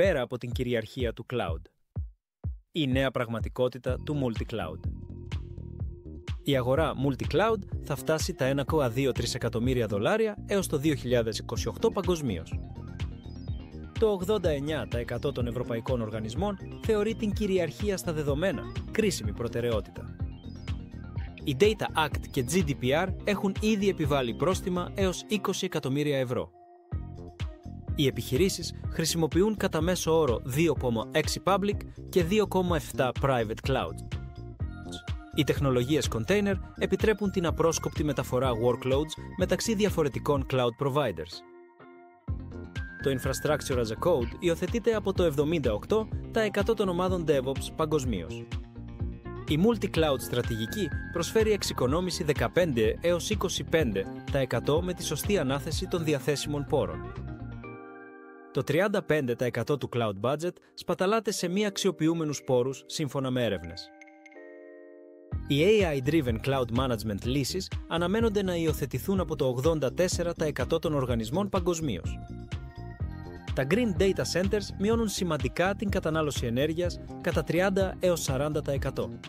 πέρα από την κυριαρχία του cloud. Η νέα πραγματικότητα του multi-cloud. Η αγορά multi-cloud θα φτάσει τα $1,2 τρισεκατομμύρια έως το 2028 παγκοσμίως. Το 89% των ευρωπαϊκών οργανισμών θεωρεί την κυριαρχία στα δεδομένα κρίσιμη προτεραιότητα. Η Data Act και GDPR έχουν ήδη επιβάλει πρόστιμα έως 20 εκατομμύρια ευρώ. Οι επιχειρήσεις χρησιμοποιούν κατά μέσο όρο 2,6 public και 2,7 private cloud. Οι τεχνολογίες container επιτρέπουν την απρόσκοπτη μεταφορά workloads μεταξύ διαφορετικών cloud providers. Το Infrastructure as a Code υιοθετείται από το 78% των ομάδων DevOps παγκοσμίως. Η multi-cloud στρατηγική προσφέρει εξοικονόμηση 15 έως 25% με τη σωστή ανάθεση των διαθέσιμων πόρων. Το 35% του cloud budget σπαταλάται σε μη αξιοποιούμενους πόρους σύμφωνα με έρευνες. Οι AI-driven cloud management λύσεις αναμένονται να υιοθετηθούν από το 84% των οργανισμών παγκοσμίως. Τα Green Data Centers μειώνουν σημαντικά την κατανάλωση ενέργειας κατά 30 έως 40%.